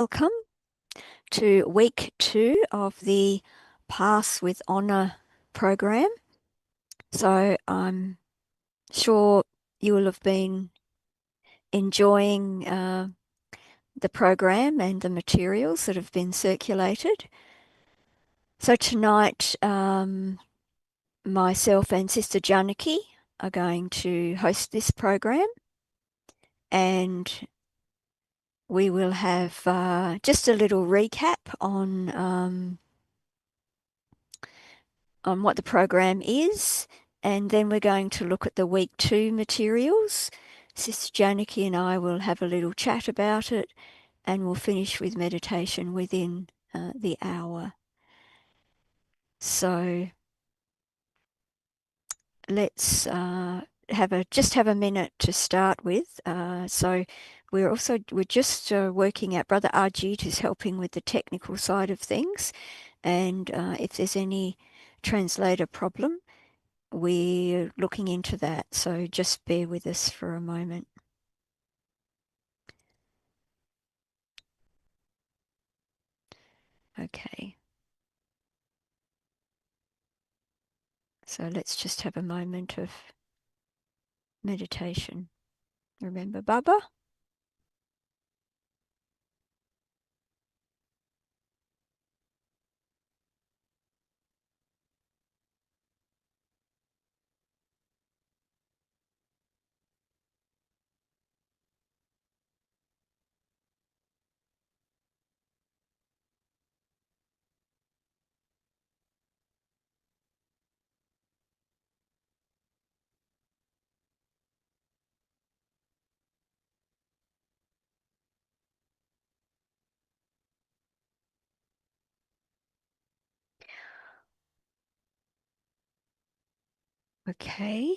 Welcome to week 2 of the Pass with Honour program. So I'm sure you will have been enjoying the program and the materials that have been circulated. So tonight, myself and Sister Janaki are going to host this program, and we will have just a little recap on what the program is, and then we're going to look at the week 2 materials. Sister Janaki and I will have a little chat about it, and we'll finish with meditation within the hour. So let's have a minute to start with. So we're just working out. Brother Ajit is helping with the technical side of things, and if there's any translator problem, we're looking into that. So just bear with us for a moment. Okay. So let's just have a moment of meditation. Remember Baba? Okay.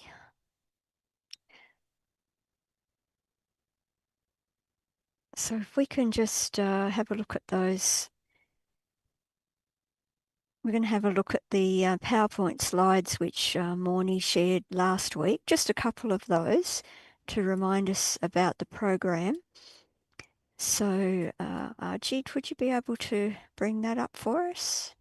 So if we can just have a look at those. We're going to have a look at the PowerPoint slides which Morny shared last week, just a couple of those to remind us about the program. So Ajit, would you be able to bring that up for us?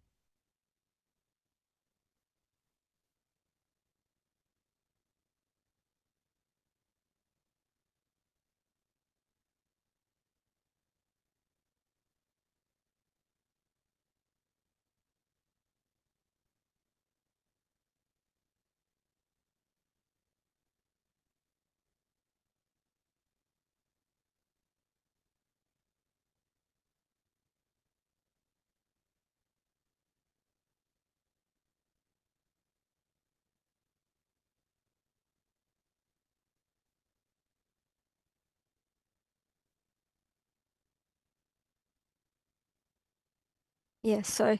Yes, so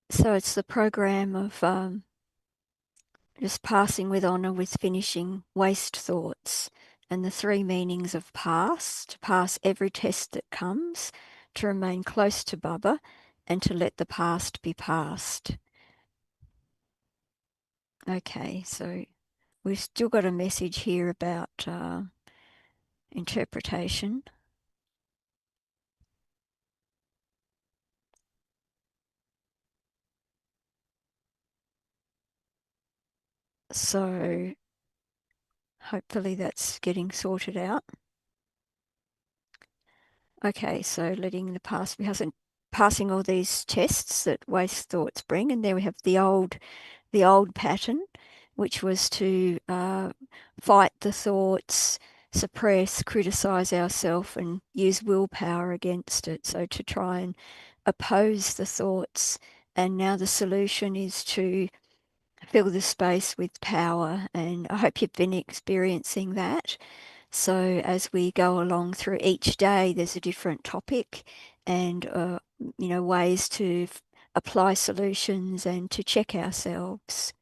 it's the program of just passing with honour with finishing waste thoughts, and the 3 meanings of pass: to pass every test that comes, to remain close to Baba, and to let the past be past. Okay, so we've still got a message here about interpretation. So hopefully that's getting sorted out. Okay, so letting the past be present, passing all these tests that waste thoughts bring, and there we have the old pattern, which was to fight the thoughts, suppress, criticize ourselves, and use willpower against it. So to try and oppose the thoughts. And now the solution is to fill the space with power. And I hope you've been experiencing that. So as we go along through each day, there's a different topic and, ways to apply solutions and to check ourselves.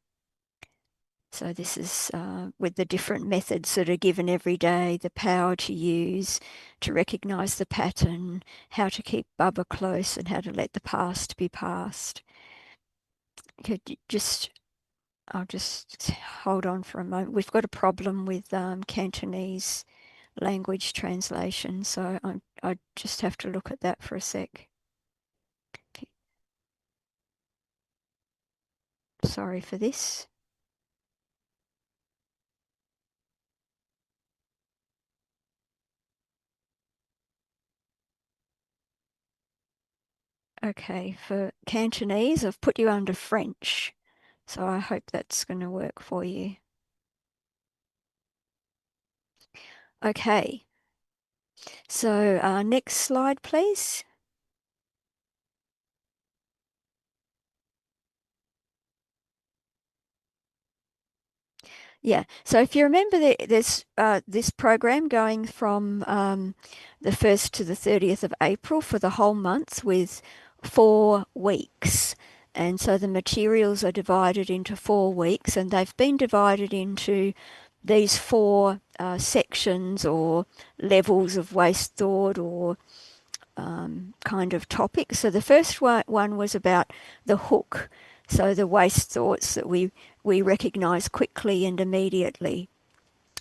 So this is with the different methods that are given every day, the power to use, to recognize the pattern, how to keep Baba close, and how to let the past be past. Okay, I'll just hold on for a moment. We've got a problem with Cantonese language translation. So I just have to look at that for a sec. Sorry for this. Okay, for Cantonese, I've put you under French. So I hope that's going to work for you. Okay, so next slide, please. Yeah, so if you remember, there's this program going from the 1st to the 30th of April for the whole month with 4 weeks. And so the materials are divided into 4 weeks, and they've been divided into these four sections or levels of waste thought or kind of topics. So the first one was about the hook, so the waste thoughts that we recognise quickly and immediately.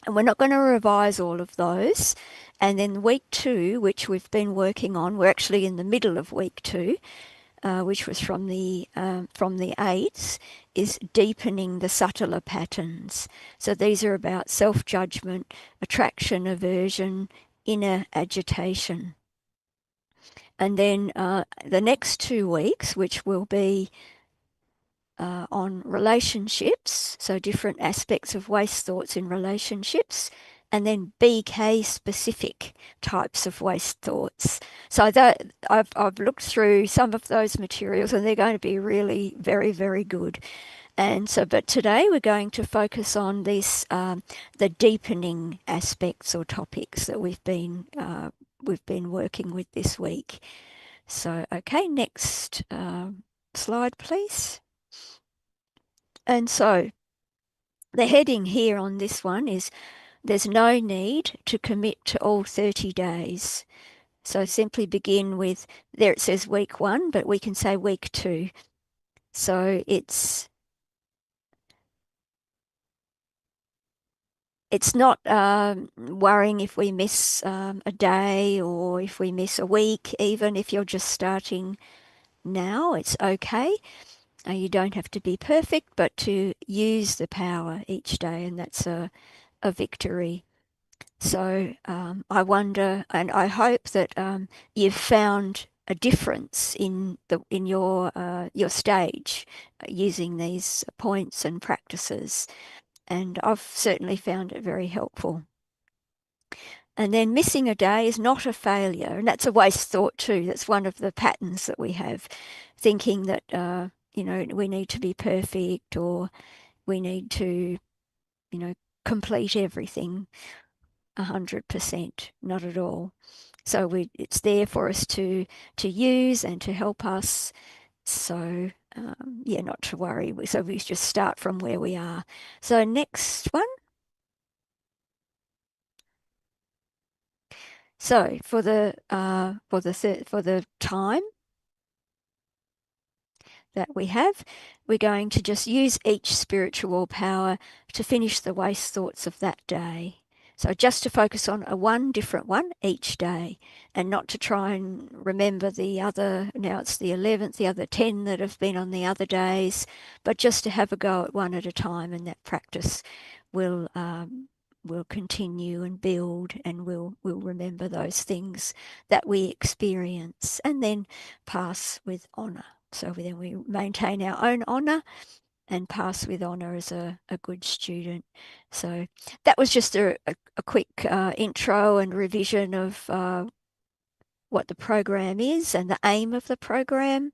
And we're not going to revise all of those. And then week 2, which we've been working on, we're actually in the middle of week 2, which was from the 8th, is deepening the subtler patterns. So these are about self-judgment, attraction, aversion, inner agitation. And then the next 2 weeks, which will be on relationships, so different aspects of waste thoughts in relationships, and then BK specific types of waste thoughts. So that I've looked through some of those materials, and they're going to be really very, very good. And so, but today we're going to focus on this the deepening aspects or topics that we've been working with this week. So, okay, next slide, please. And so the heading here on this one is there's no need to commit to all 30 days. So simply begin with, there it says week 1, but we can say week 2. So it's not worrying if we miss a day or if we miss a week, even if you're just starting now, it's okay. You don't have to be perfect, but to use the power each day, and that's a victory. So I wonder, and I hope that you've found a difference in your stage using these points and practices, and I've certainly found it very helpful. And then missing a day is not a failure, and that's a waste thought too. That's one of the patterns that we have, thinking that we need to be perfect or we need to complete everything 100%. Not at all. So it's there for us to use and to help us. So yeah, not to worry. So we just start from where we are. So next one. So for the time that we have, we're going to just use each spiritual power to finish the waste thoughts of that day. So just to focus on one different one each day, and not to try and remember the other, now it's the 11th, the other 10 that have been on the other days, but just to have a go at one at a time, and that practice will continue and build, and we'll remember those things that we experience and then pass with honour. So then we maintain our own honour and pass with honour as a good student. So that was just a quick intro and revision of what the program is and the aim of the program.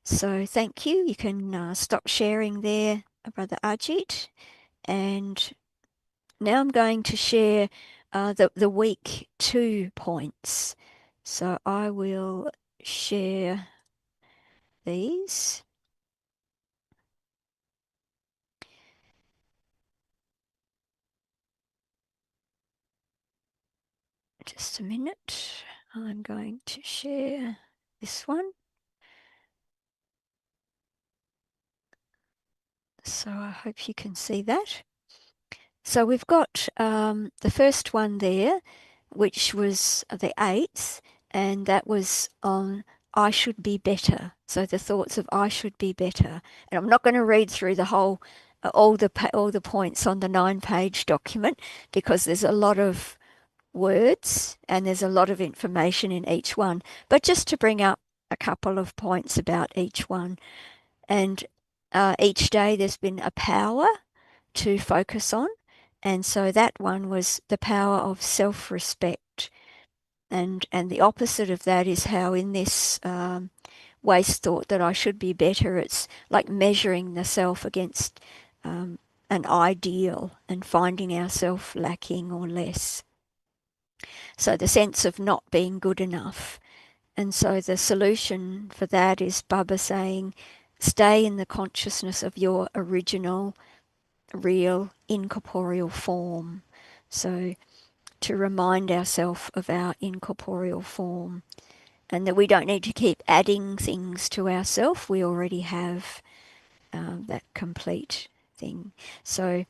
So thank you. You can stop sharing there, Brother Ajit. And now I'm going to share the week 2 points. So I will share these. Just a minute. I'm going to share this one. So I hope you can see that. So we've got the first one there, which was the 8th, and that was on I should be better. So the thoughts of I should be better. And I'm not going to read through the whole all the points on the 9-page document because there's a lot of words and there's a lot of information in each one. But just to bring up a couple of points about each one. And each day there's been a power to focus on. And so that one was the power of self-respect. And the opposite of that is how in this waste thought that I should be better, it's like measuring the self against an ideal and finding ourselves lacking or less. So the sense of not being good enough. And so the solution for that is Baba saying, stay in the consciousness of your original, real, incorporeal form. So to remind ourselves of our incorporeal form and that we don't need to keep adding things to ourselves. We already have that complete thing. So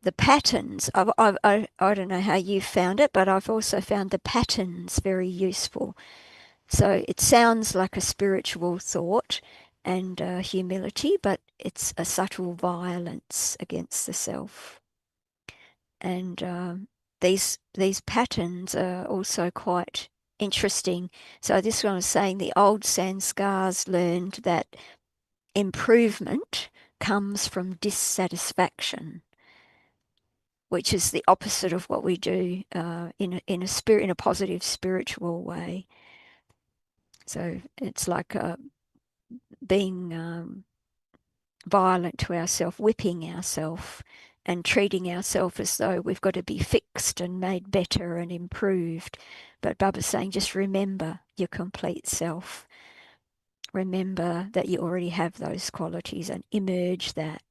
the patterns, I don't know how you found it, but I've also found the patterns very useful. So it sounds like a spiritual thought and humility, but it's a subtle violence against the self. And these patterns are also quite interesting. So this one was saying the old Sanskars learned that improvement comes from dissatisfaction, which is the opposite of what we do in a positive spiritual way. So it's like being violent to ourselves, whipping ourselves, and treating ourselves as though we've got to be fixed and made better and improved. But Baba's saying, just remember your complete self. Remember that you already have those qualities and emerge that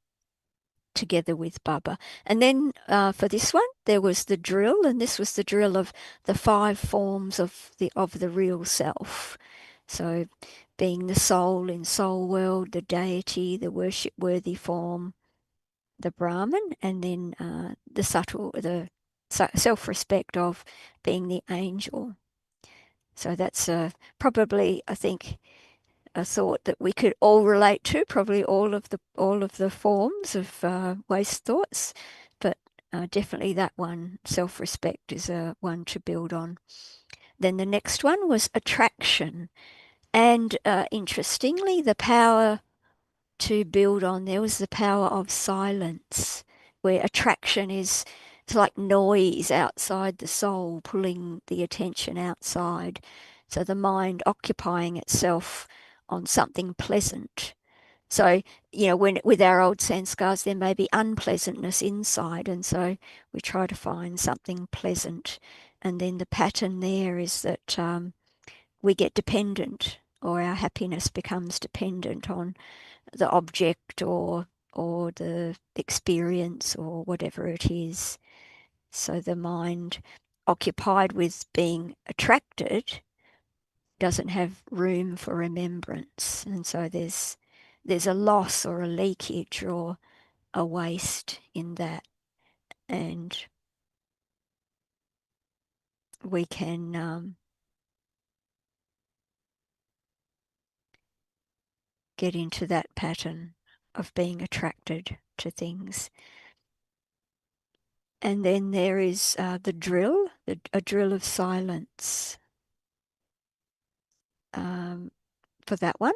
together with Baba. And then for this one, there was the drill, and this was the drill of the 5 forms of the real self. So being the soul in soul world, the deity, the worship worthy form, the Brahman, and then the self-respect of being the angel. So that's probably, I think, a thought that we could all relate to, probably all of the forms of waste thoughts, but definitely that one, self-respect, is one to build on. Then the next one was attraction, and interestingly, the power to build on there was the power of silence, where attraction is it's like noise outside the soul, pulling the attention outside. So the mind occupying itself on something pleasant. So, when with our old sanskars, there may be unpleasantness inside, and so we try to find something pleasant. And then the pattern there is that we get dependent, or our happiness becomes dependent on the object or the experience or whatever it is. So the mind occupied with being attracted doesn't have room for remembrance. And so there's a loss or a leakage or a waste in that. And we can get into that pattern of being attracted to things. And then there is the drill, a drill of silence for that one.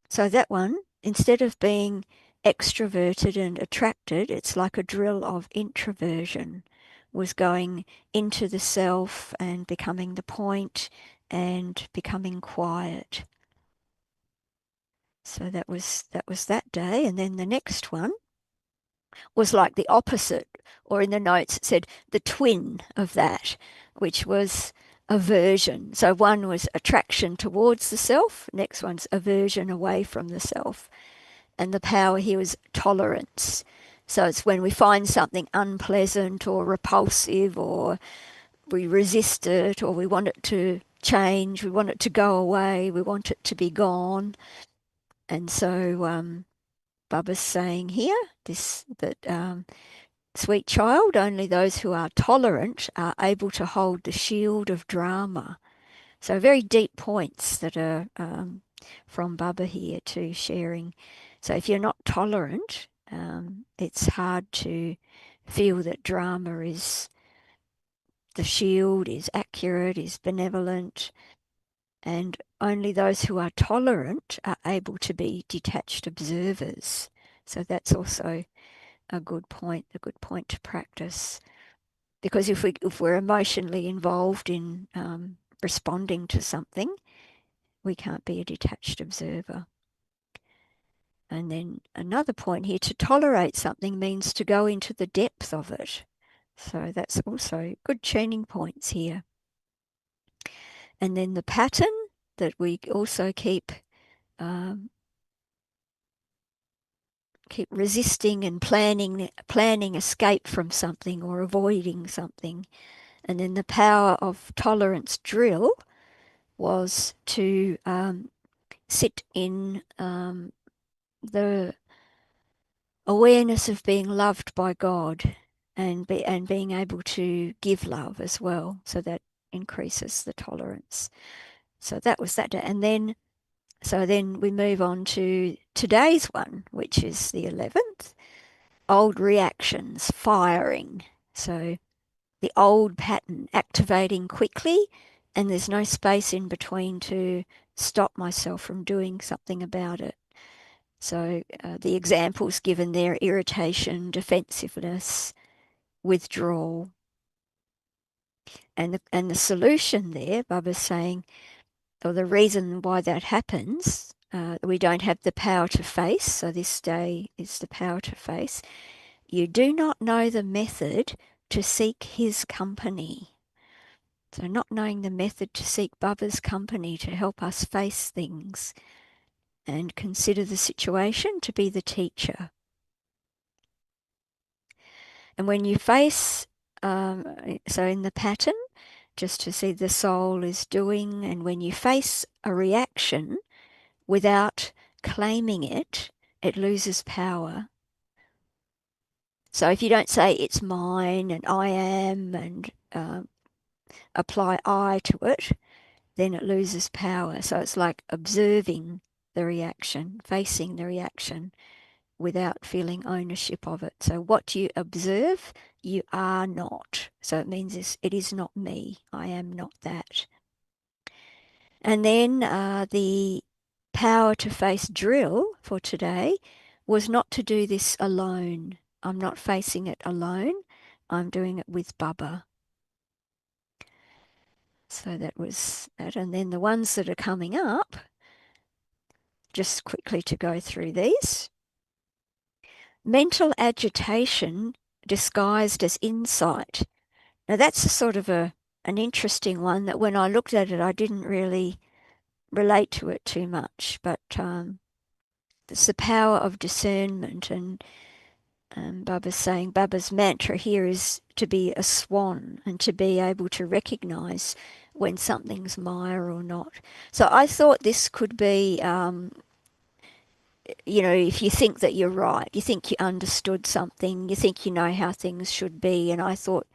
So that one, instead of being extroverted and attracted, it's like a drill of introversion, was going into the self and becoming the point and becoming quiet. So that was that day. And then the next one was like the opposite, or in the notes it said the twin of that, which was aversion. So one was attraction towards the self, next one's aversion away from the self. And the power here was tolerance. So it's when we find something unpleasant or repulsive, or we resist it, or we want it to change, we want it to go away, we want it to be gone. And so Baba's saying here that Sweet child, only those who are tolerant are able to hold the shield of drama. So very deep points that are from Baba here too, sharing. So if you're not tolerant, it's hard to feel that drama is the shield, is accurate, is benevolent, and only those who are tolerant are able to be detached observers. So that's also a good point to practice. Because if we're emotionally involved in responding to something, we can't be a detached observer. And then another point here, to tolerate something means to go into the depth of it. So that's also good tuning points here. And then the pattern that we also keep resisting and planning escape from something or avoiding something. And then the power of tolerance drill was to sit in the awareness of being loved by God and being able to give love as well. So that increases the tolerance. So that was that. And then we move on to today's one, which is the 11th. Old reactions, firing. So the old pattern activating quickly, and there's no space in between to stop myself from doing something about it. So the examples given there: irritation, defensiveness, withdrawal. And the solution there, Baba's saying, or the reason why that happens, we don't have the power to face. So this day is the power to face. You do not know the method to seek his company. So not knowing the method to seek Baba's company to help us face things and consider the situation to be the teacher. And when you face, so in the pattern, just to see the soul is doing, and when you face a reaction without claiming it, it loses power. So if you don't say it's mine and I am and apply I to it, then it loses power. So it's like observing the reaction, facing the reaction without feeling ownership of it. So what you observe, you are not. So it means it is not me. I am not that. And then the power to face drill for today was not to do this alone. I'm not facing it alone. I'm doing it with Baba. So that was that. And then the ones that are coming up, just quickly to go through these. Mental agitation disguised as insight. Now that's a sort of an interesting one that when I looked at it, I didn't really relate to it too much, but it's the power of discernment. And Baba's saying, Baba's mantra here is to be a swan and to be able to recognize when something's Maya or not. So I thought this could be, if you think that you're right, you think you understood something, you think you know how things should be. And I thought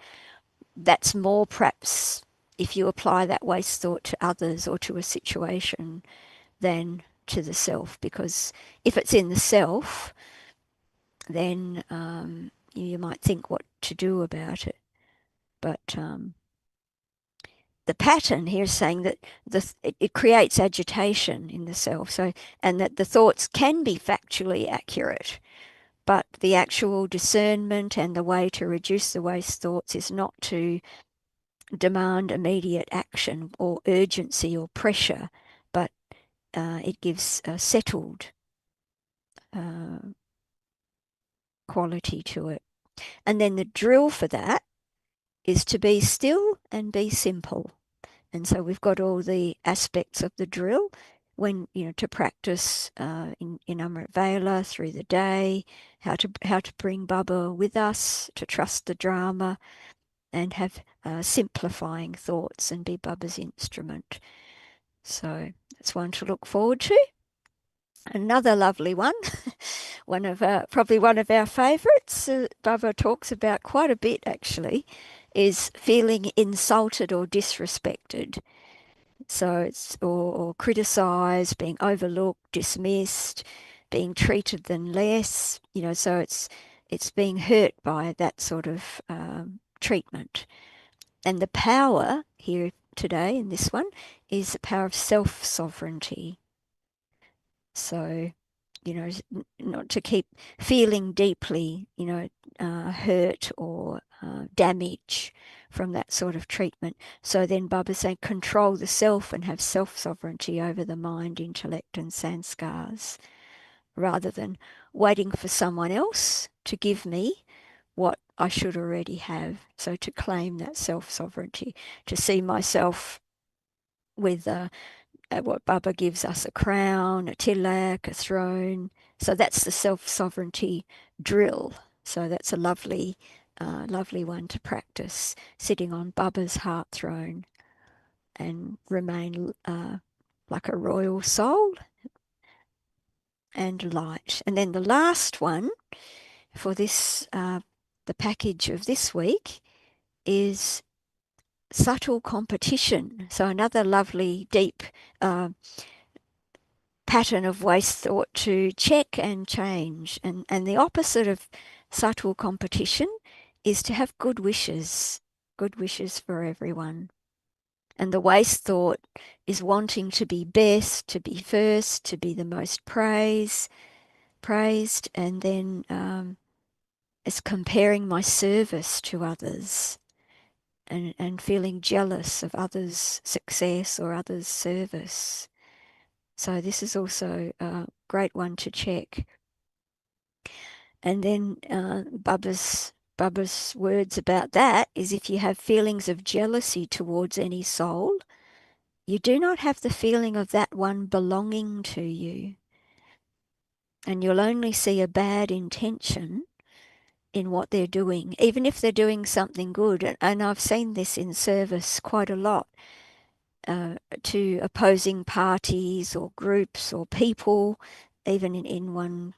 that's more perhaps if you apply that waste thought to others or to a situation than to the self. Because if it's in the self, then you might think what to do about it. But the pattern here is saying that it creates agitation in the self. So, and that the thoughts can be factually accurate, but the actual discernment and the way to reduce the waste thoughts is not to demand immediate action or urgency or pressure, but it gives a settled quality to it. And then the drill for that is to be still and be simple. And so we've got all the aspects of the drill when, to practice in Amrit Vela through the day, how to bring Baba with us, to trust the drama and have simplifying thoughts and be Baba's instrument. So that's one to look forward to. Another lovely one, probably one of our favourites, else Baba talks about quite a bit actually is feeling insulted or disrespected. So it's or criticized, being overlooked, dismissed, being treated than less, so it's being hurt by that sort of treatment. And the power here today in this one is the power of self-sovereignty. So, not to keep feeling deeply, hurt or damage from that sort of treatment. So then Baba's saying control the self and have self-sovereignty over the mind, intellect and sanskars, rather than waiting for someone else to give me what I should already have. So to claim that self-sovereignty, to see myself with what Baba gives us, a crown, a tilak, a throne. So that's the self-sovereignty drill. So that's a lovely one to practice, sitting on Baba's heart throne and remain like a royal soul and light. And then the last one for this, the package of this week is subtle competition. So another lovely, deep pattern of waste thought to check and change. And the opposite of subtle competition is to have good wishes for everyone. And the waste thought is wanting to be best, to be first, to be the most praised, and then it's comparing my service to others and feeling jealous of others' success or others' service. So this is also a great one to check. And then Baba's words about that is, if you have feelings of jealousy towards any soul, you do not have the feeling of that one belonging to you. And you'll only see a bad intention in what they're doing, even if they're doing something good. And I've seen this in service quite a lot, to opposing parties or groups or people, even in one,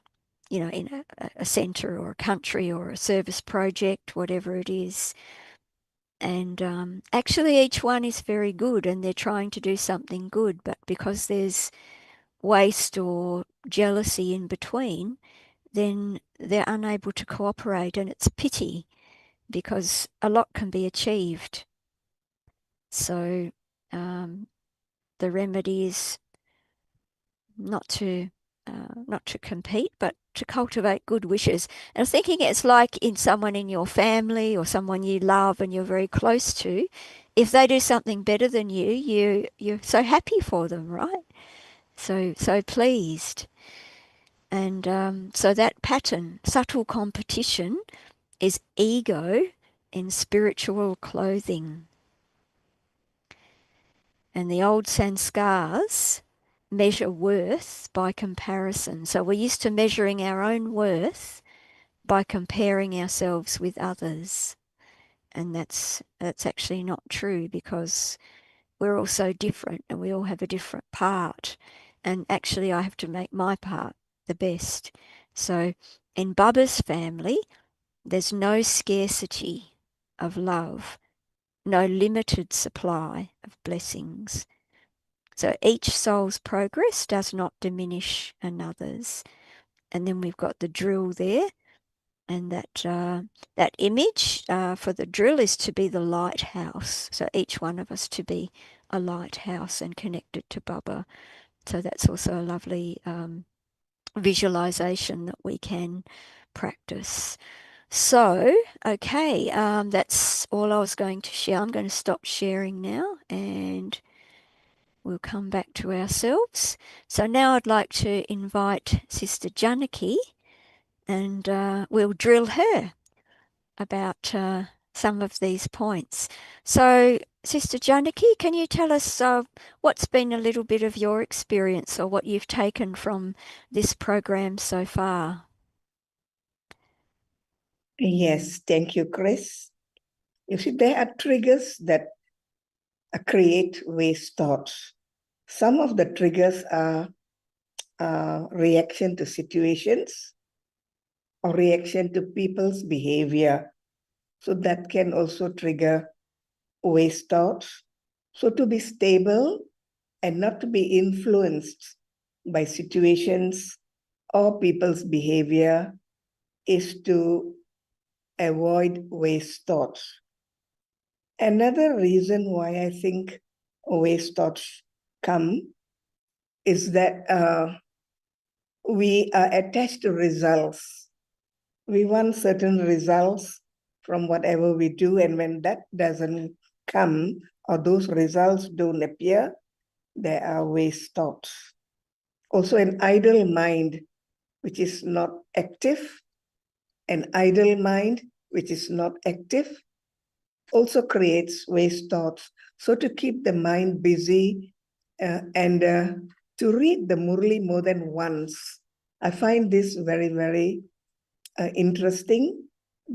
in a centre or a country or a service project, whatever it is. And actually each one is very good and they're trying to do something good, but because there's waste or jealousy in between, then they're unable to cooperate, and it's pity because a lot can be achieved. So the remedy is not to compete, but to cultivate good wishes. And I was thinking it's like in someone in your family or someone you love and you're very close to. If they do something better than you're so happy for them, right? So pleased. And so that pattern, subtle competition, is ego in spiritual clothing. And the old sanskars measure worth by comparison. So we're used to measuring our own worth by comparing ourselves with others. And that's actually not true, because we're all so different and we all have a different part. And actually I have to make my part the best. So in Baba's family, there's no scarcity of love, no limited supply of blessings. So each soul's progress does not diminish another's. And then we've got the drill there, and that image for the drill is to be the lighthouse. So each one of us to be a lighthouse and connected to Baba. So that's also a lovely visualization that we can practice. So, okay, that's all I was going to share. I'm going to stop sharing now and we'll come back to ourselves. So now I'd like to invite Sister Janaki, and we'll drill her about some of these points. So, Sister Janaki, can you tell us what's been a little bit of your experience or what you've taken from this program so far? Yes, thank you, Chris. You see, there are triggers that create waste thoughts. Some of the triggers are reaction to situations. or reaction to people's behavior. So that can also trigger waste thoughts. So to be stable and not to be influenced by situations or people's behavior is to avoid waste thoughts. Another reason why I think waste thoughts come is that we are attached to results. We want certain results from whatever we do, and when that doesn't come or those results don't appear, there are waste thoughts. Also, an idle mind which is not active, an idle mind which is not active also creates waste thoughts. So to keep the mind busy and to read the Murli more than once, I find this very, very interesting,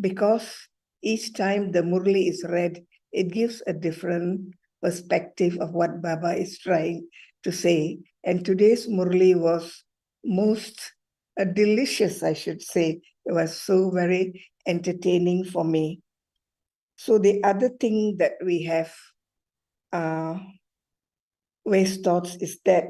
because each time the Murli is read, it gives a different perspective of what Baba is trying to say. And today's Murli was most delicious, I should say. It was so very entertaining for me. So the other thing that we have waste thoughts is that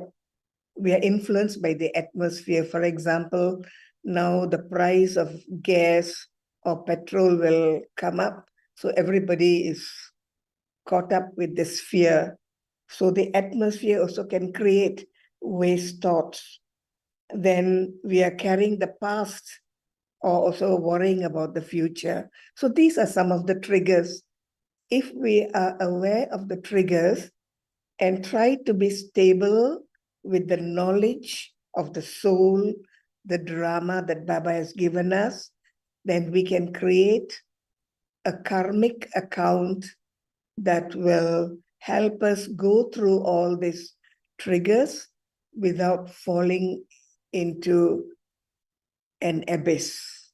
we are influenced by the atmosphere. For example, now the price of gas or petrol will come up. So everybody is caught up with this fear. So the atmosphere also can create waste thoughts. Then we are carrying the past or also worrying about the future. So these are some of the triggers. If we are aware of the triggers and try to be stable with the knowledge of the soul, the drama that Baba has given us, then we can create a karmic account that will help us go through all these triggers without falling into an abyss.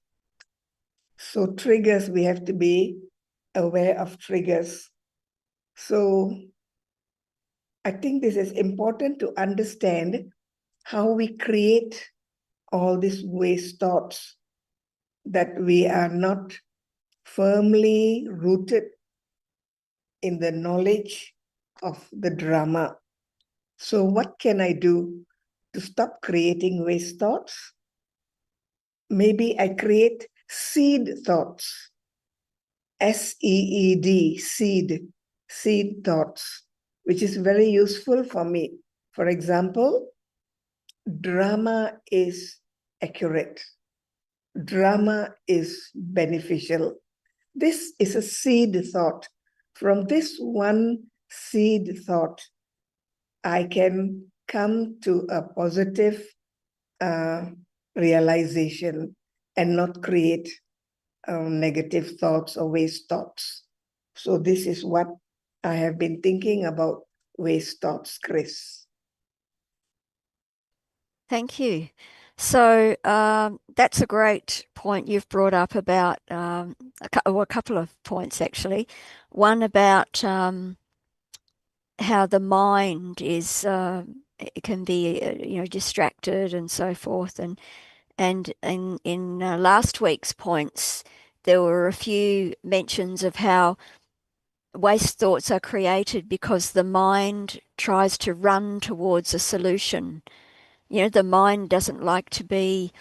So triggers, we have to be aware of triggers. So I think this is important to understand how we create all these waste thoughts, that we are not firmly rooted in the knowledge of the drama. So what can I do to stop creating waste thoughts? Maybe I create seed thoughts. SEED, seed thoughts, which is very useful for me. For example, drama is accurate. Drama is beneficial. This is a seed thought. From this one seed thought, I can come to a positive realization and not create negative thoughts or waste thoughts. So this is what I have been thinking about waste thoughts, Chris. Thank you. So that's a great point you've brought up about a couple of points actually. One about how the mind is it can be distracted and so forth, and in last week's points there were a few mentions of how waste thoughts are created because the mind tries to run towards a solution. The mind doesn't like to be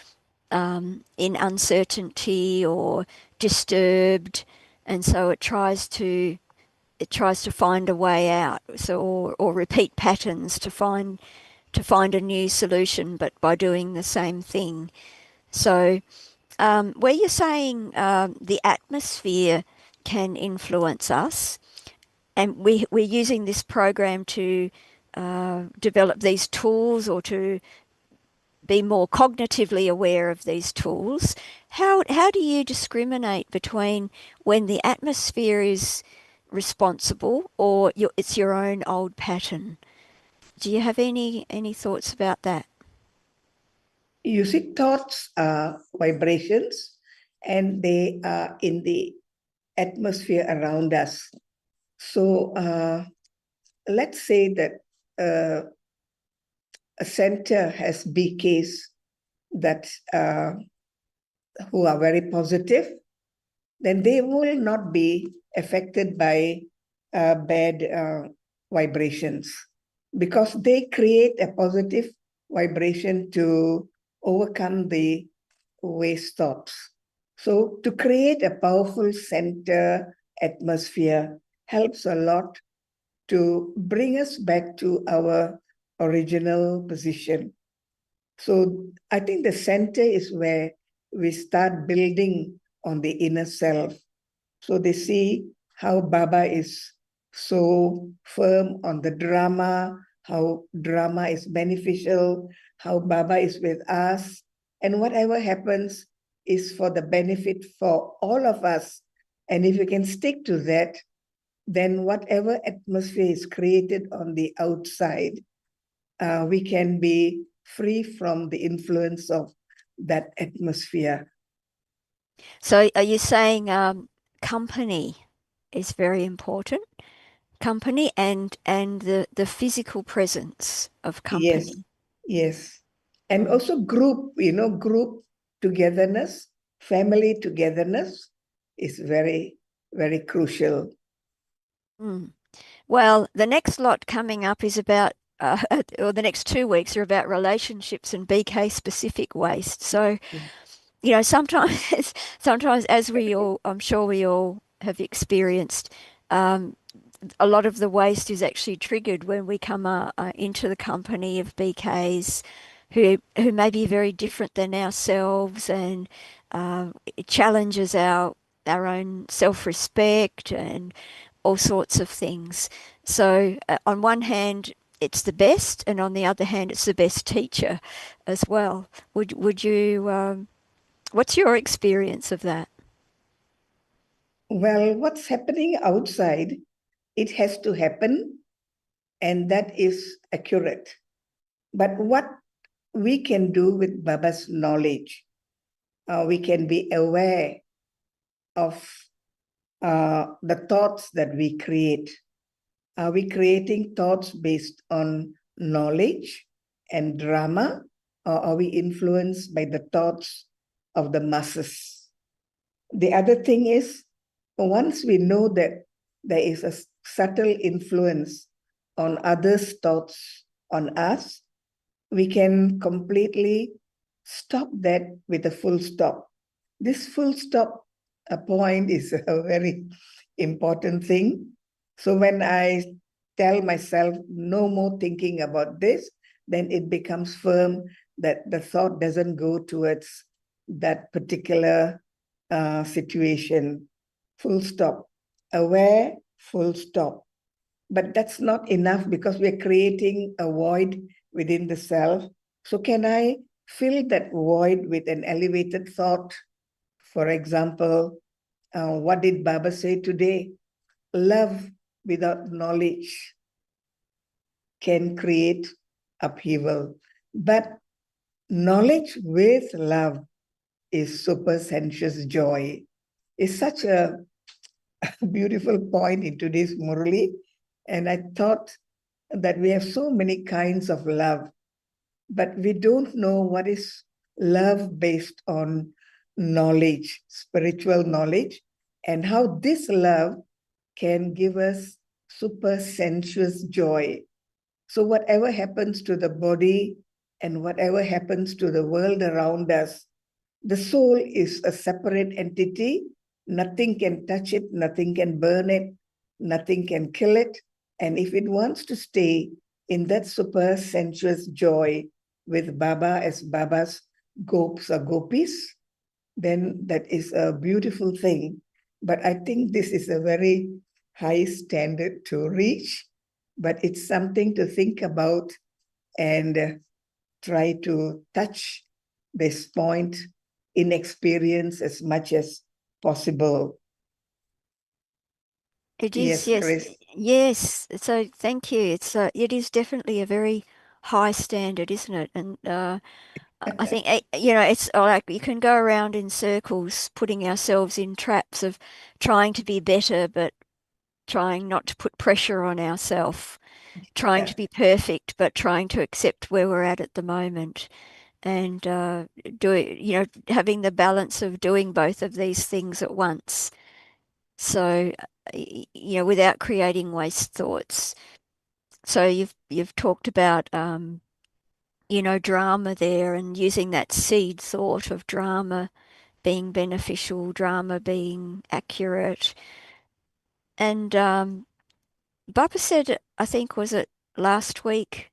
in uncertainty or disturbed, and so it tries to find a way out, so or repeat patterns to find a new solution, but by doing the same thing. So where you're saying the atmosphere can influence us, and we're using this program to develop these tools or to be more cognitively aware of these tools. How do you discriminate between when the atmosphere is responsible or it's your own old pattern? Do you have any thoughts about that? You see, thoughts are vibrations, and they are in the atmosphere around us. So let's say that a center has BKs that who are very positive, then they will not be affected by bad vibrations, because they create a positive vibration to overcome the waste thoughts. So to create a powerful center atmosphere helps a lot to bring us back to our original position. So I think the center is where we start building on the inner self. So they see how Baba is so firm on the drama, how drama is beneficial, how Baba is with us, and whatever happens is for the benefit for all of us. And if we can stick to that, then whatever atmosphere is created on the outside, we can be free from the influence of that atmosphere. So are you saying company is very important? Company and the physical presence of Yes, company. yes. And Mm. also group, group togetherness, family togetherness is very, very crucial. Mm. Well, the next lot coming up is about, or the next 2 weeks are about relationships and BK specific waste. So, sometimes, sometimes as we all, I'm sure we all have experienced, um, a lot of the waste is actually triggered when we come into the company of BKs who may be very different than ourselves, and it challenges our own self-respect and all sorts of things. So on one hand, it's the best, and on the other hand, it's the best teacher as well. Would you? What's your experience of that? Well, what's happening outside, it has to happen, and that is accurate. But what we can do with Baba's knowledge, we can be aware of the thoughts that we create. Are we creating thoughts based on knowledge and drama, or are we influenced by the thoughts of the masses? The other thing is, once we know that there is a subtle influence on others' thoughts on us, we can completely stop that with a full stop. This full stop point is a very important thing. So when I tell myself no more thinking about this, then it becomes firm that the thought doesn't go towards that particular situation. Full stop. Aware, full stop. But that's not enough, because we're creating a void within the self. So can I fill that void with an elevated thought? For example, what did Baba say today? Love without knowledge can create upheaval. But knowledge with love is super sensuous joy. It's such a beautiful point in today's Murali. And I thought that we have so many kinds of love, but we don't know what is love based on knowledge, spiritual knowledge, and how this love can give us super sensuous joy. So, whatever happens to the body and whatever happens to the world around us, the soul is a separate entity. Nothing can touch it, nothing can burn it, nothing can kill it. And if it wants to stay in that super sensuous joy with Baba as Baba's gopis or gopis, then that is a beautiful thing. But I think this is a very high standard to reach, but it's something to think about and try to touch this point in experience as much as possible. It is, Yes, yes, Chris. yes. So thank you. It is definitely a very high standard, isn't it? And I think it's like you can go around in circles, putting ourselves in traps of trying to be better, but trying not to put pressure on ourselves, trying Yeah. to be perfect, but trying to accept where we're at the moment. and having the balance of doing both of these things at once. So, without creating waste thoughts. So you've talked about drama there, and using that seed thought of drama being beneficial, drama being accurate. And Baba said, I think, was it last week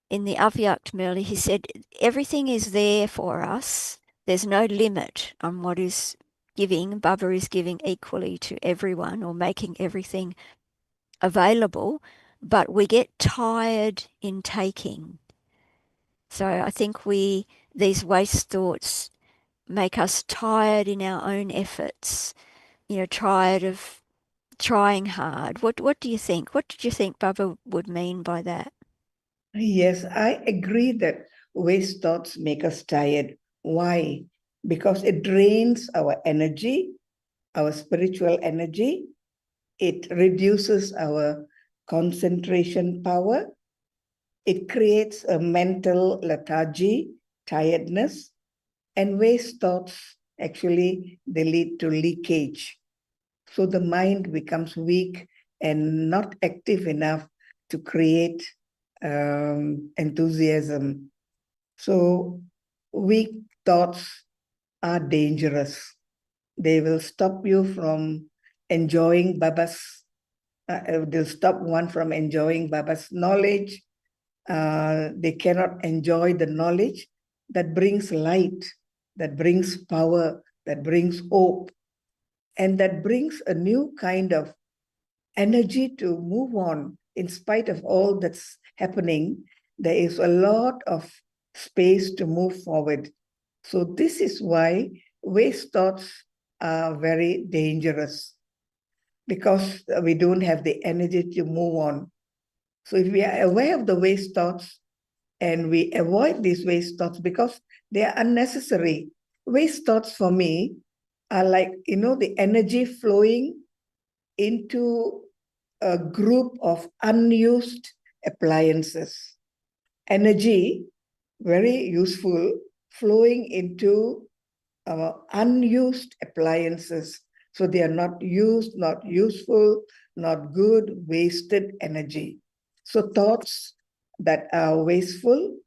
in the Avyakt Murli, he said, everything is there for us. There's no limit on what is giving. Baba is giving equally to everyone, or making everything available, but we get tired in taking. So I think these waste thoughts make us tired in our own efforts, tired of trying hard. What do you think? What did you think Baba would mean by that? Yes, I agree that waste thoughts make us tired. Why? Because it drains our energy, our spiritual energy. It reduces our concentration power. It creates a mental lethargy, tiredness, and waste thoughts actually they lead to leakage. So the mind becomes weak and not active enough to create enthusiasm. So weak thoughts are dangerous. They will stop you from enjoying Baba's, they'll stop one from enjoying Baba's knowledge. They cannot enjoy the knowledge that brings light, that brings power, that brings hope, and that brings a new kind of energy to move on in spite of all that's happening. There is a lot of space to move forward. So this is why waste thoughts are very dangerous, because we don't have the energy to move on. So if we are aware of the waste thoughts and we avoid these waste thoughts because they are unnecessary. Waste thoughts for me are like, the energy flowing into a group of unused appliances. Energy, very useful, flowing into unused appliances. So they are not used, not useful, not good, wasted energy. So thoughts that are wasteful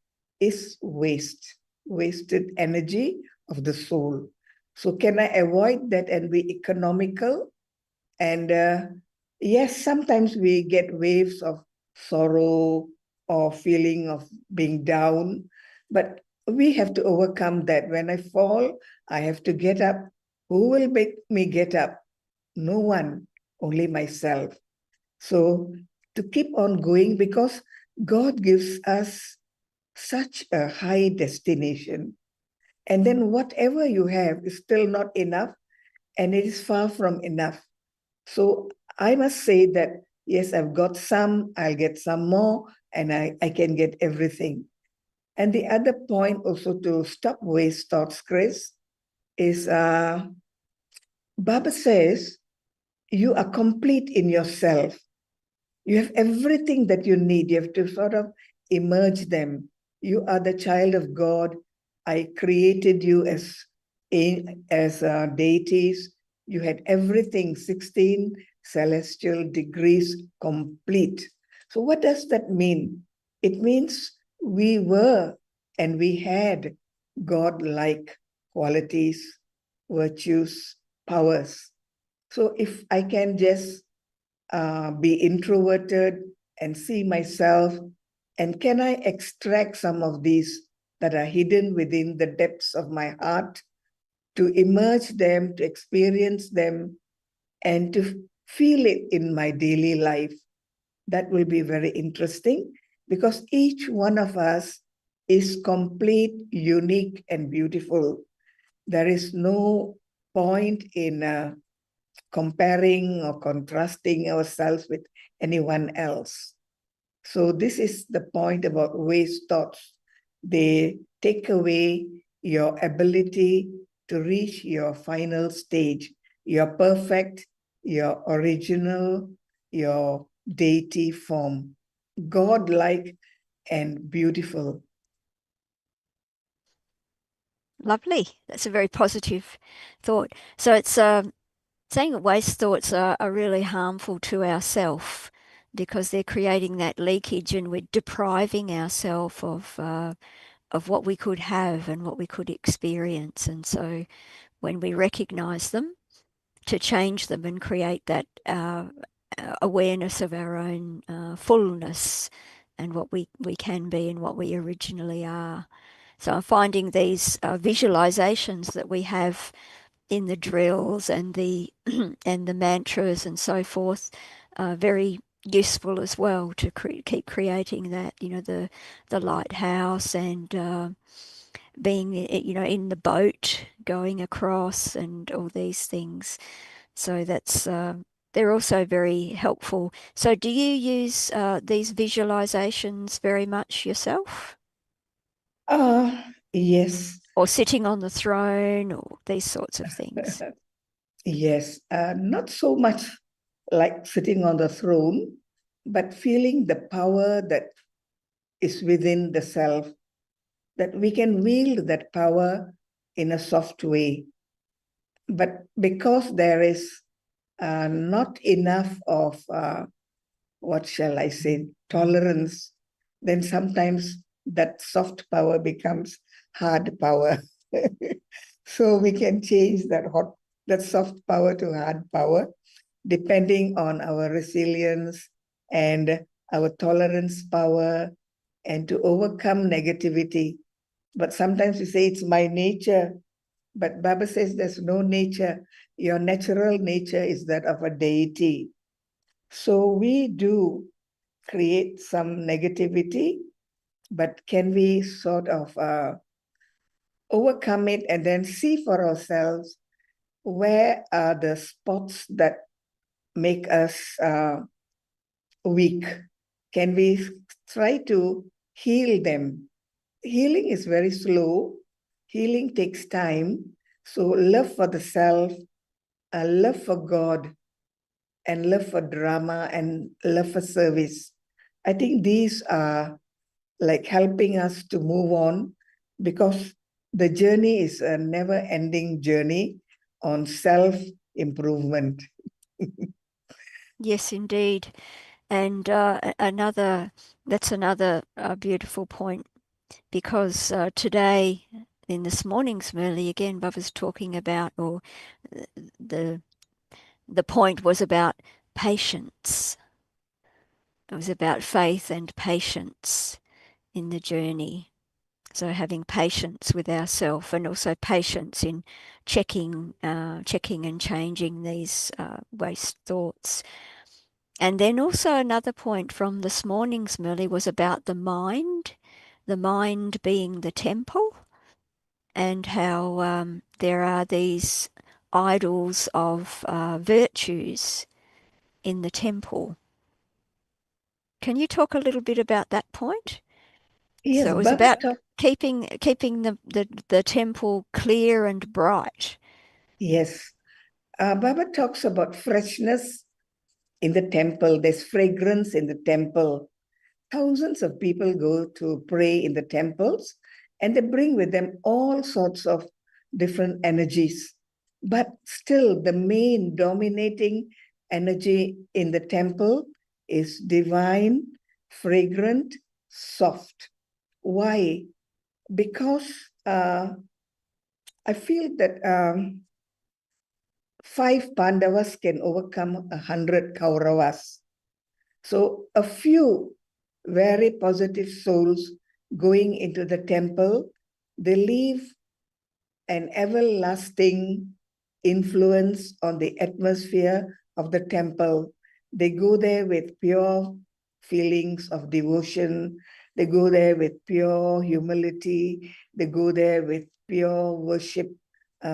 is wasted energy of the soul. So can I avoid that and be economical? And yes, sometimes we get waves of sorrow or feeling of being down, but we have to overcome that. When I fall, I have to get up. Who will make me get up? No one, only myself. So to keep on going, because God gives us such a high destination. And then whatever you have is still not enough, and it is far from enough. So I must say that, yes, I've got some, I'll get some more, and I can get everything. And the other point also to stop waste thoughts, Chris, is Baba says, you are complete in yourself. You have everything that you need. You have to sort of emerge them. You are the child of God. I created you as deities. You had everything, 16 celestial degrees complete. So what does that mean? It means we were and we had God-like qualities, virtues, powers. So if I can just be introverted and see myself, and can I extract some of these that are hidden within the depths of my heart, to emerge them, to experience them, and to feel it in my daily life? That will be very interesting, because each one of us is complete, unique, and beautiful. There is no point in comparing or contrasting ourselves with anyone else. So this is the point about waste thoughts. They take away your ability to reach your final stage, your perfect, your original, your deity form, God-like and beautiful. Lovely. That's a very positive thought. So it's saying that waste thoughts are really harmful to ourself because they're creating that leakage and we're depriving ourselves of what we could have and what we could experience. And so when we recognize them, to change them and create that awareness of our own fullness and what we can be and what we originally are. So I'm finding these visualizations that we have in the drills and the and the mantras and so forth very useful as well to keep creating that, the lighthouse and being, in the boat going across and all these things. So that's they're also very helpful. So do you use these visualizations very much yourself? Yes. Or sitting on the throne or these sorts of things? Yes, not so much like sitting on the throne, but feeling the power that is within the self, that we can wield that power in a soft way. But because there is not enough of, what shall I say, tolerance, then sometimes that soft power becomes hard power. So we can change that soft power to hard power, depending on our resilience and our tolerance power and to overcome negativity. But sometimes we say it's my nature, but Baba says there's no nature. Your natural nature is that of a deity. So we do create some negativity, but can we sort of overcome it and then see for ourselves where are the spots that make us weak? Can we try to heal them? Healing is very slow. Healing takes time. So love for the self, love for God, and love for drama and love for service. I think these are like helping us to move on because the journey is a never ending journey on self improvement. Yes, indeed. And that's another beautiful point because today, in this morning's Murli, again, Bubba's talking about, or the the point was about patience. It was about faith and patience in the journey. So having patience with ourselves and also patience in checking and changing these waste thoughts. And then also another point from this morning's Murli was about the mind being the temple, and how there are these idols of virtues in the temple. Can you talk a little bit about that point? So Yes, it was Baba about talk. keeping the temple clear and bright. Yes, Baba talks about freshness in the temple. There's fragrance in the temple. Thousands of people go to pray in the temples and they bring with them all sorts of different energies. But still, the main dominating energy in the temple is divine, fragrant, soft. Why? Because I feel that 5 Pandavas can overcome 100 Kauravas. So a few very positive souls going into the temple, they leave an everlasting influence on the atmosphere of the temple. They go there with pure feelings of devotion. They go there with pure humility. They go there with pure worship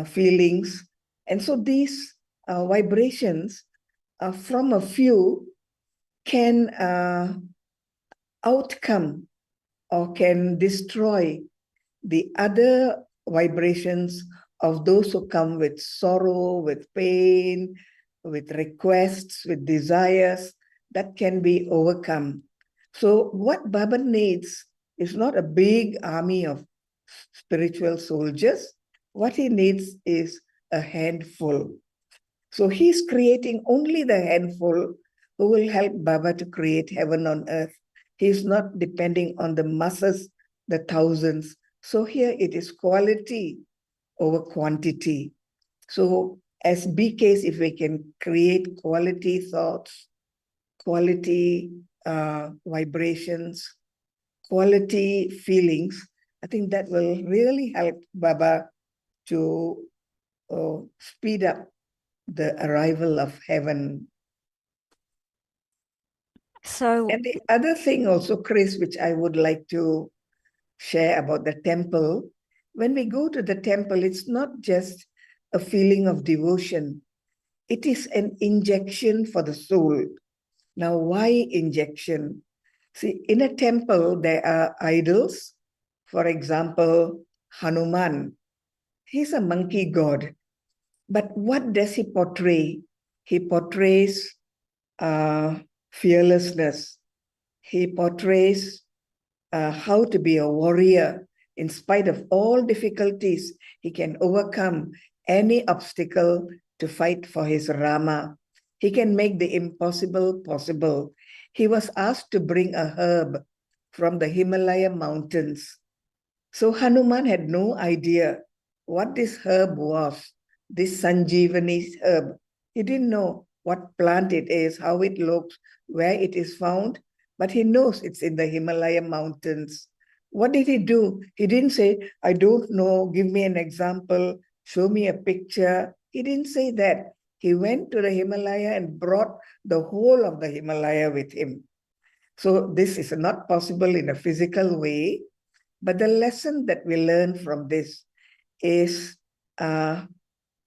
feelings. And so these vibrations from a few can outcome or can destroy the other vibrations of those who come with sorrow, with pain, with requests, with desires that can be overcome. So, what Baba needs is not a big army of spiritual soldiers, What he needs is a handful. So he's creating only the handful who will help Baba to create heaven on earth. He's not depending on the masses, the thousands. So here it is quality over quantity. So as BKs, if we can create quality thoughts, quality vibrations, quality feelings, I think that will really help Baba to speed up the arrival of heaven. So, And the other thing also, Chris, which I would like to share about the temple, when we go to the temple, it's not just a feeling of devotion, it is an injection for the soul. Now, why injection? See, in a temple, there are idols. For example, Hanuman. He's a monkey god. But what does he portray? He portrays fearlessness. He portrays how to be a warrior. In spite of all difficulties, he can overcome any obstacle to fight for his Rama. He can make the impossible possible. He was asked to bring a herb from the Himalaya mountains. So Hanuman had no idea what this herb was, this Sanjeevani herb. He didn't know what plant it is, how it looks, where it is found, but he knows it's in the Himalaya mountains. What did he do? He didn't say, I don't know, give me an example, show me a picture. He didn't say that. He went to the Himalaya and brought the whole of the Himalaya with him. So this is not possible in a physical way, but the lesson that we learn from this is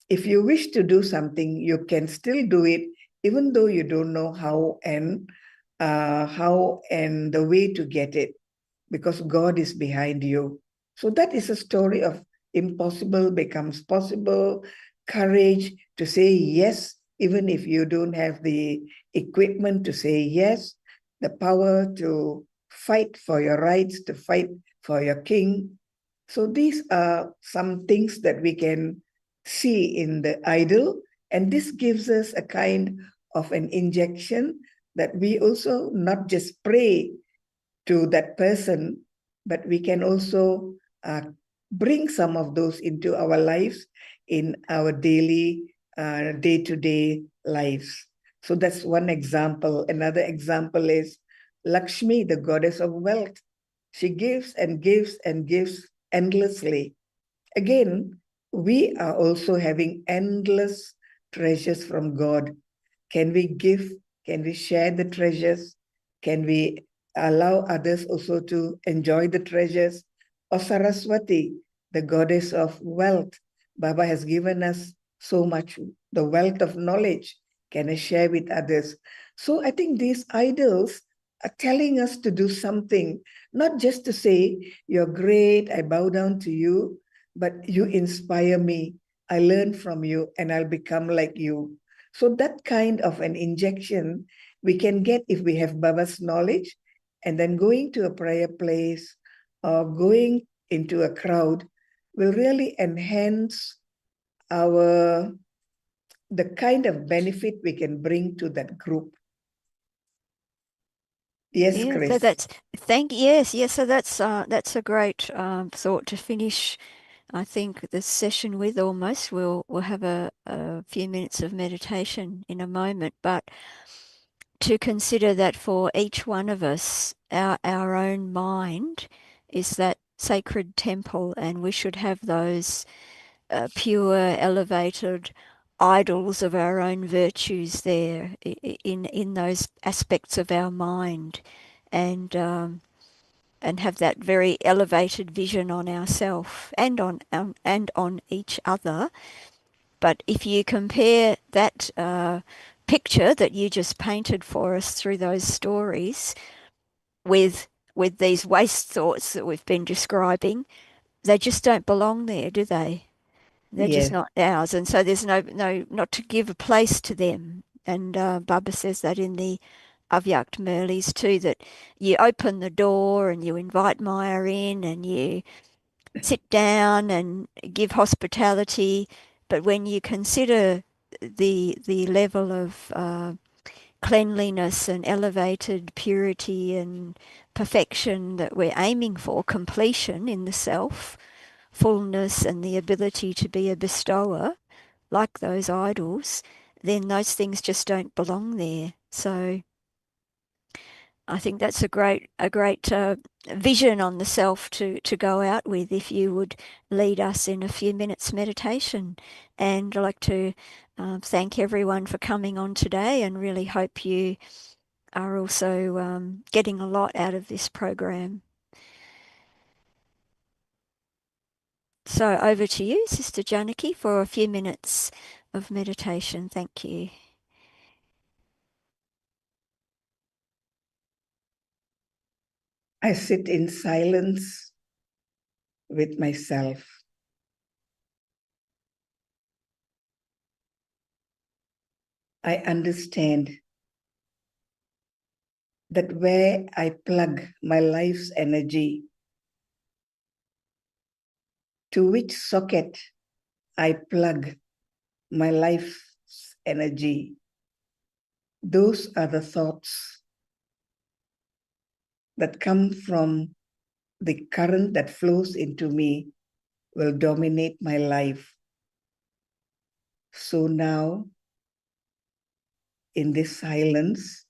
if you wish to do something, you can still do it, even though you don't know how and the way to get it, because God is behind you. So that is a story of impossible becomes possible, courage to say yes, even if you don't have the equipment to say yes, the power to fight for your rights, to fight for your king. So these are some things that we can see in the idol, and this gives us a kind of an injection that we also not just pray to that person, but we can also bring some of those into our lives in our daily, day-to-day lives. So that's one example. Another example is Lakshmi, the goddess of wealth. She gives and gives and gives endlessly. Again, we are also having endless treasures from God. Can we give? Can we share the treasures? Can we allow others also to enjoy the treasures? Or Saraswati, the goddess of wealth. Baba has given us so much, the wealth of knowledge. Can I share with others? So I think these idols are telling us to do something, not just to say, you're great, I bow down to you, but you inspire me. I learn from you and I'll become like you. So that kind of an injection we can get if we have Baba's knowledge, and then going to a prayer place or going into a crowd will really enhance our the kind of benefit we can bring to that group. Yes, yeah, so Chris. yes. So that's a great thought to finish, I think, the session with. Almost we'll have a few minutes of meditation in a moment, but to consider that for each one of us, our own mind is that sacred temple, and we should have those pure, elevated idols of our own virtues there in those aspects of our mind, and have that very elevated vision on ourself and on each other. But if you compare that picture that you just painted for us through those stories with these waste thoughts that we've been describing, they just don't belong there, do they? They're just Yes. not ours, and so there's no not to give a place to them. And Baba says that in the Avyakt Murlis too, that you open the door and you invite Maya in, and sit down and give hospitality, but when you consider the level of cleanliness and elevated purity and perfection that we're aiming for, completion in the self, fullness and the ability to be a bestower, like those idols, then those things just don't belong there. So I think that's a great vision on the self to go out with. If you would lead us in a few minutes meditation, and I'd like to thank everyone for coming on today, and really hope you are also getting a lot out of this program. So over to you, Sister Janaki, for a few minutes of meditation. Thank you. I sit in silence with myself. I understand that where I plug my life's energy, to which socket I plug my life's energy, those are the thoughts that come from the current that flows into me will dominate my life. So now, in this silence,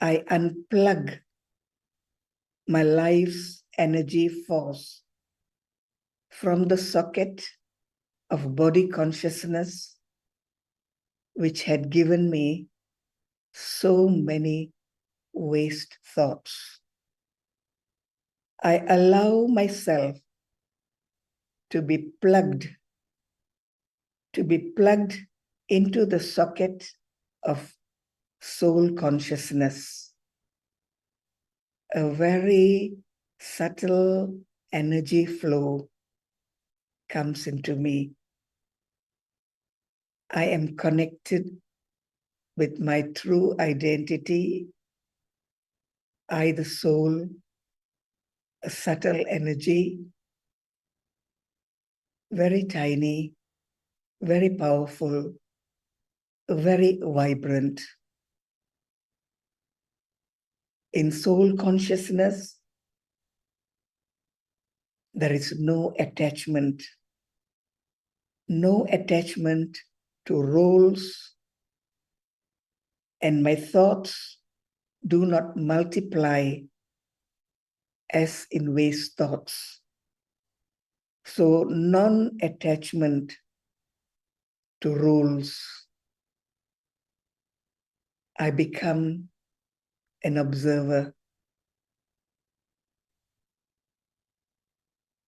I unplug my life's energy force from the socket of body consciousness, which had given me so many waste thoughts. I allow myself to be plugged into the socket of soul consciousness. A very subtle energy flow comes into me. I am connected with my true identity. I, the soul, a subtle energy, very tiny, very powerful, very vibrant. In soul consciousness, there is no attachment to roles, and my thoughts do not multiply as in waste thoughts. So non-attachment to roles. I become an observer,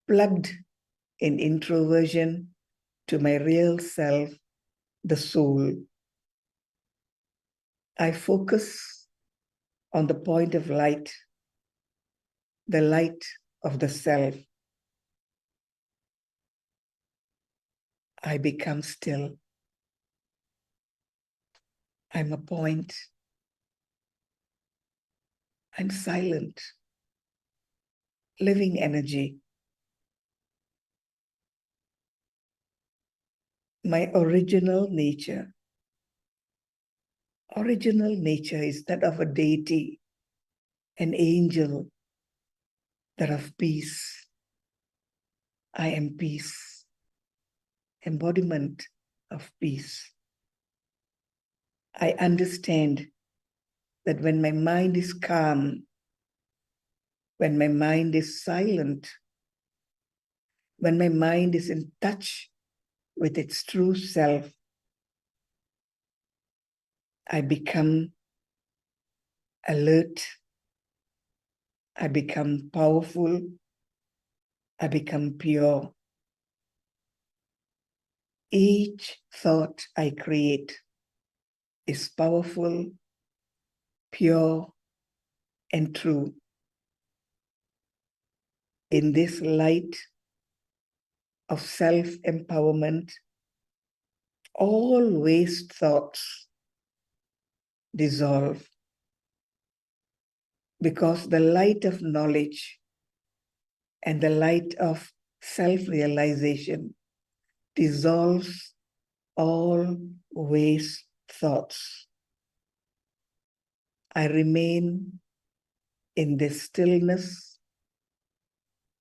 plugged in introversion to my real self, the soul. I focus on the point of light, the light of the self. I become still. I'm a point. I'm silent, living energy. My original nature is that of a deity, an angel, that of peace. I am peace, embodiment of peace. I understand that when my mind is calm, when my mind is silent, when my mind is in touch with its true self, I become alert, I become powerful, I become pure. Each thought I create is powerful, pure, and true. In this light of self-empowerment, all waste thoughts dissolve, because the light of knowledge and the light of self-realization dissolves all waste thoughts. I remain in this stillness,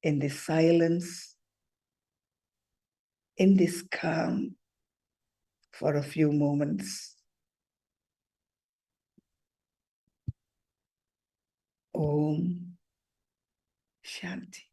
in this silence, in this calm for a few moments. Om Shanti.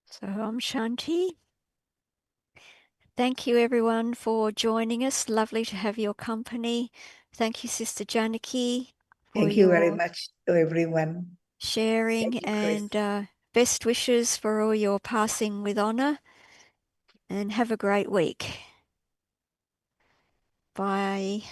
So Om Shanti. Thank you everyone for joining us. Lovely to have your company. Thank you, Sister Janaki, for Thank you very your much to everyone. sharing, Thank you, Chris. and best wishes for all your passing with honor. And have a great week. Bye.